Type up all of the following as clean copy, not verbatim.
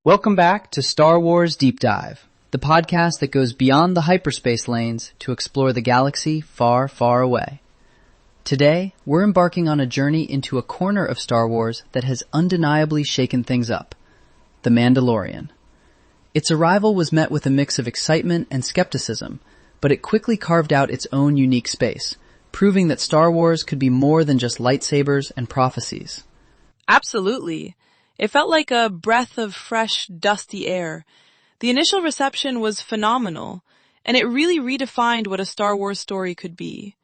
Welcome back to Star Wars Deep Dive, the podcast that goes beyond the hyperspace lanes to explore the galaxy far, far away. Today, we're embarking on a journey into a corner of Star Wars that has undeniably shaken things up, the Mandolorian. Its arrival was met with a mix of excitement and skepticism, but it quickly carved out its own unique space, proving that Star Wars could be more than just lightsabers and prophecies. Absolutely. It felt like a breath of fresh, dusty air. The initial reception was phenomenal, and it really redefined what a Star Wars story could be.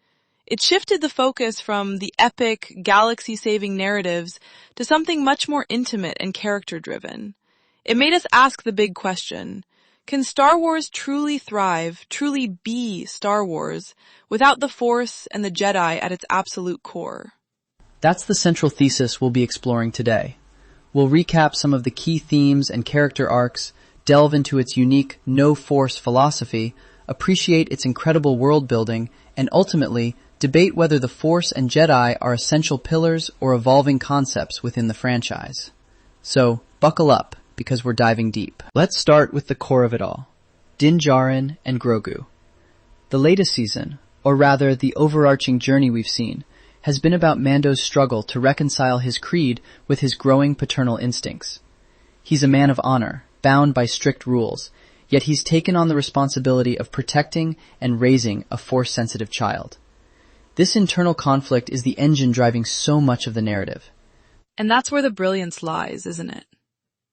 It shifted the focus from the epic, galaxy-saving narratives to something much more intimate and character-driven. It made us ask the big question: can Star Wars truly thrive, truly be Star Wars, without the Force and the Jedi at its absolute core? That's the central thesis we'll be exploring today. We'll recap some of the key themes and character arcs, delve into its unique no-force philosophy, appreciate its incredible world-building, and ultimately debate whether the Force and Jedi are essential pillars or evolving concepts within the franchise. So, buckle up, because we're diving deep. Let's start with the core of it all: Din Djarin and Grogu. The latest season, or rather the overarching journey we've seen, has been about Mando's struggle to reconcile his creed with his growing paternal instincts. He's a man of honor, bound by strict rules, yet he's taken on the responsibility of protecting and raising a Force-sensitive child. This internal conflict is the engine driving so much of the narrative. And that's where the brilliance lies, isn't it?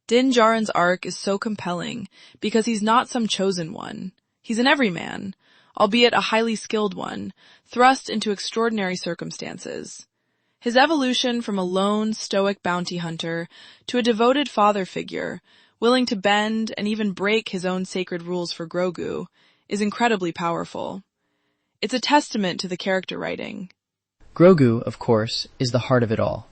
Din Djarin's arc is so compelling because he's not some chosen one. He's an everyman, albeit a highly skilled one, thrust into extraordinary circumstances. His evolution from a lone, stoic bounty hunter to a devoted father figure, willing to bend and even break his own sacred rules for Grogu, is incredibly powerful. It's a testament to the character writing. Grogu, of course, is the heart of it all.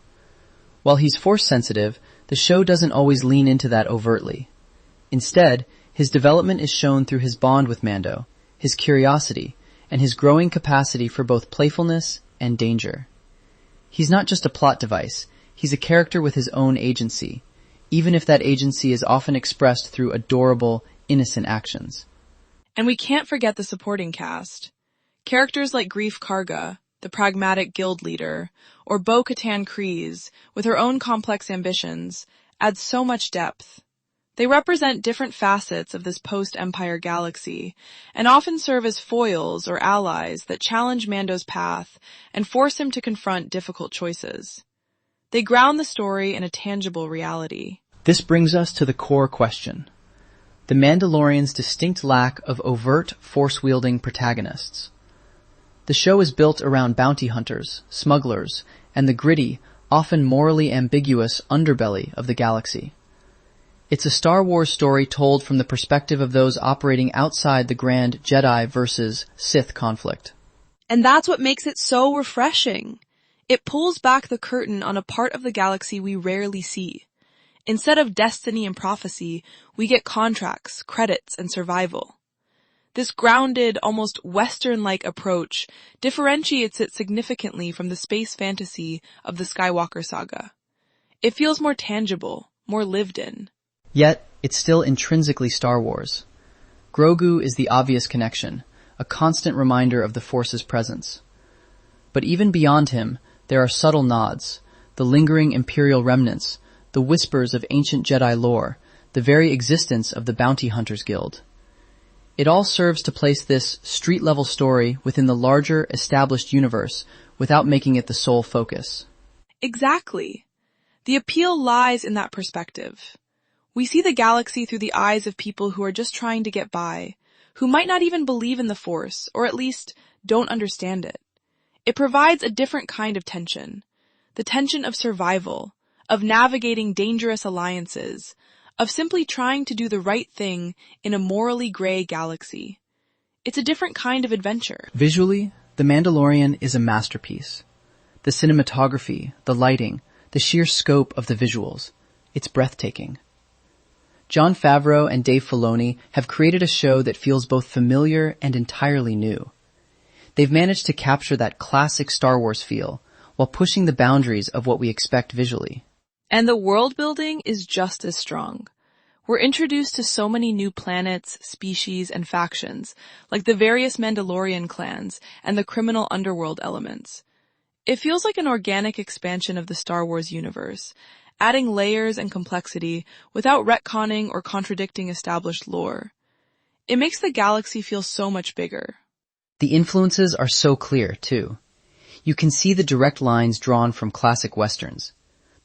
While he's Force-sensitive, the show doesn't always lean into that overtly. Instead, his development is shown through his bond with Mando, his curiosity, and his growing capacity for both playfulness and danger. He's not just a plot device, he's a character with his own agency, even if that agency is often expressed through adorable, innocent actions. And we can't forget the supporting cast. Characters like Greef Karga, the pragmatic guild leader, or Bo-Katan Kryze, with her own complex ambitions, add so much depth. They represent different facets of this post-Empire galaxy, and often serve as foils or allies that challenge Mando's path and force him to confront difficult choices. They ground the story in a tangible reality. This brings us to the core question: the Mandalorian's distinct lack of overt, Force-wielding protagonists. The show is built around bounty hunters, smugglers, and the gritty, often morally ambiguous underbelly of the galaxy. It's a Star Wars story told from the perspective of those operating outside the grand Jedi versus Sith conflict. And that's what makes it so refreshing. It pulls back the curtain on a part of the galaxy we rarely see. Instead of destiny and prophecy, we get contracts, credits, and survival. This grounded, almost Western-like approach differentiates it significantly from the space fantasy of the Skywalker saga. It feels more tangible, more lived in. Yet, it's still intrinsically Star Wars. Grogu is the obvious connection, a constant reminder of the Force's presence. But even beyond him, there are subtle nods, the lingering Imperial remnants, the whispers of ancient Jedi lore, the very existence of the Bounty Hunters Guild. It all serves to place this street-level story within the larger, established universe without making it the sole focus. Exactly. The appeal lies in that perspective. We see the galaxy through the eyes of people who are just trying to get by, who might not even believe in the Force, or at least don't understand it. It provides a different kind of tension. The tension of survival, of navigating dangerous alliances, of simply trying to do the right thing in a morally gray galaxy. It's a different kind of adventure. Visually, The Mandalorian is a masterpiece. The cinematography, the lighting, the sheer scope of the visuals, it's breathtaking. Jon Favreau and Dave Filoni have created a show that feels both familiar and entirely new. They've managed to capture that classic Star Wars feel while pushing the boundaries of what we expect visually. And the world building is just as strong. We're introduced to so many new planets, species, and factions, like the various Mandalorian clans and the criminal underworld elements. It feels like an organic expansion of the Star Wars universe, adding layers and complexity without retconning or contradicting established lore. It makes the galaxy feel so much bigger. The influences are so clear, too. You can see the direct lines drawn from classic westerns.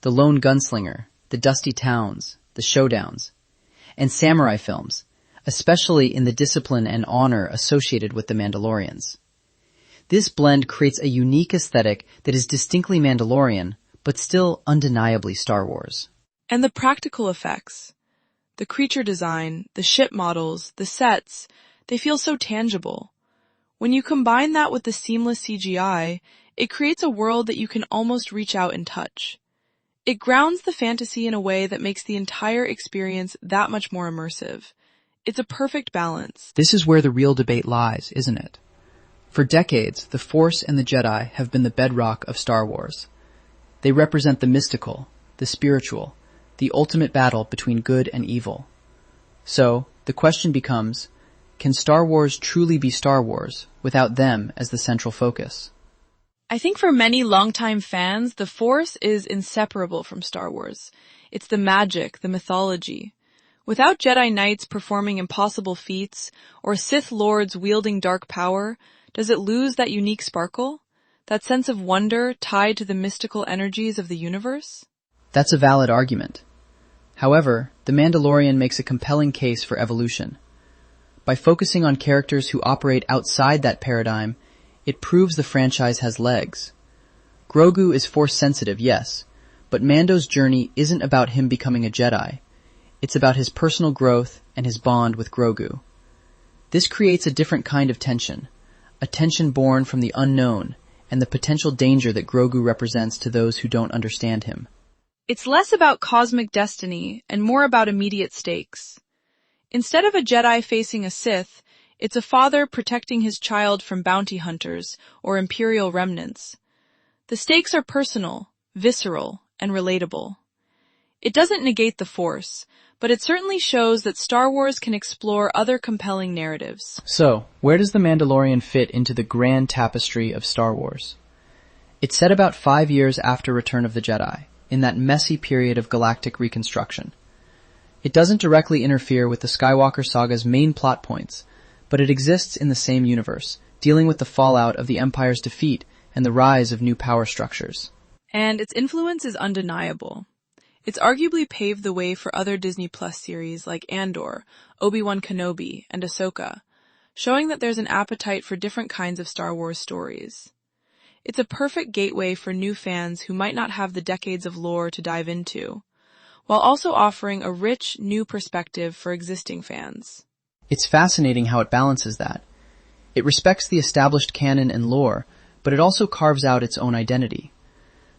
The lone gunslinger, the dusty towns, the showdowns, and samurai films, especially in the discipline and honor associated with the Mandalorians. This blend creates a unique aesthetic that is distinctly Mandalorian, but still undeniably Star Wars. And the practical effects. The creature design, the ship models, the sets, they feel so tangible. When you combine that with the seamless CGI, it creates a world that you can almost reach out and touch. It grounds the fantasy in a way that makes the entire experience that much more immersive. It's a perfect balance. This is where the real debate lies, isn't it? For decades, the Force and the Jedi have been the bedrock of Star Wars. They represent the mystical, the spiritual, the ultimate battle between good and evil. So, the question becomes, can Star Wars truly be Star Wars without them as the central focus? I think for many longtime fans, the Force is inseparable from Star Wars. It's the magic, the mythology. Without Jedi Knights performing impossible feats, or Sith Lords wielding dark power, does it lose that unique sparkle? That sense of wonder tied to the mystical energies of the universe? That's a valid argument. However, The Mandalorian makes a compelling case for evolution. By focusing on characters who operate outside that paradigm, it proves the franchise has legs. Grogu is Force-sensitive, yes, but Mando's journey isn't about him becoming a Jedi. It's about his personal growth and his bond with Grogu. This creates a different kind of tension, a tension born from the unknown and the potential danger that Grogu represents to those who don't understand him. It's less about cosmic destiny and more about immediate stakes. Instead of a Jedi facing a Sith, it's a father protecting his child from bounty hunters or Imperial remnants. The stakes are personal, visceral, and relatable. It doesn't negate the Force, but it certainly shows that Star Wars can explore other compelling narratives. So, where does The Mandalorian fit into the grand tapestry of Star Wars? It's set about 5 years after Return of the Jedi, in that messy period of galactic reconstruction. It doesn't directly interfere with the Skywalker saga's main plot points, but it exists in the same universe, dealing with the fallout of the Empire's defeat and the rise of new power structures. And its influence is undeniable. It's arguably paved the way for other Disney Plus series like Andor, Obi-Wan Kenobi, and Ahsoka, showing that there's an appetite for different kinds of Star Wars stories. It's a perfect gateway for new fans who might not have the decades of lore to dive into, while also offering a rich, new perspective for existing fans. It's fascinating how it balances that. It respects the established canon and lore, but it also carves out its own identity.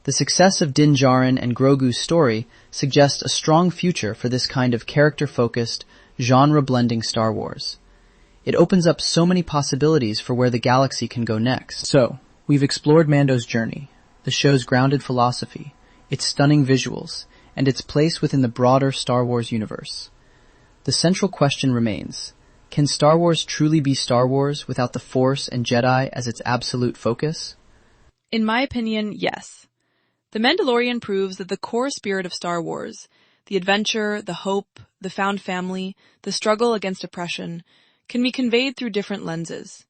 The success of Din Djarin and Grogu's story suggests a strong future for this kind of character-focused, genre-blending Star Wars. It opens up so many possibilities for where the galaxy can go next. So, we've explored Mando's journey, the show's grounded philosophy, its stunning visuals, and its place within the broader Star Wars universe. The central question remains, can Star Wars truly be Star Wars without the Force and Jedi as its absolute focus? In my opinion, yes. The Mandalorian proves that the core spirit of Star Wars, the adventure, the hope, the found family, the struggle against oppression, can be conveyed through different lenses.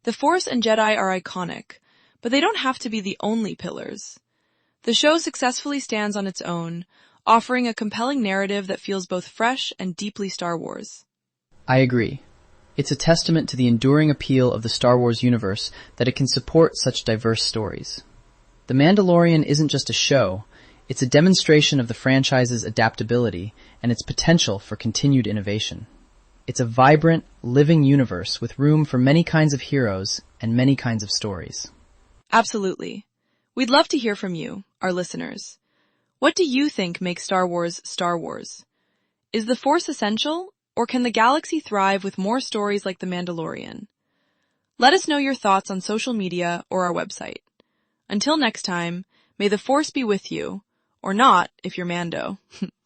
The Force and Jedi are iconic, but they don't have to be the only pillars. The show successfully stands on its own, offering a compelling narrative that feels both fresh and deeply Star Wars. I agree. It's a testament to the enduring appeal of the Star Wars universe that it can support such diverse stories. The Mandalorian isn't just a show, it's a demonstration of the franchise's adaptability and its potential for continued innovation. It's a vibrant, living universe with room for many kinds of heroes and many kinds of stories. Absolutely. We'd love to hear from you, our listeners. What do you think makes Star Wars Star Wars? Is the Force essential, or can the galaxy thrive with more stories like The Mandalorian? Let us know your thoughts on social media or our website. Until next time, may the Force be with you, or not if you're Mando.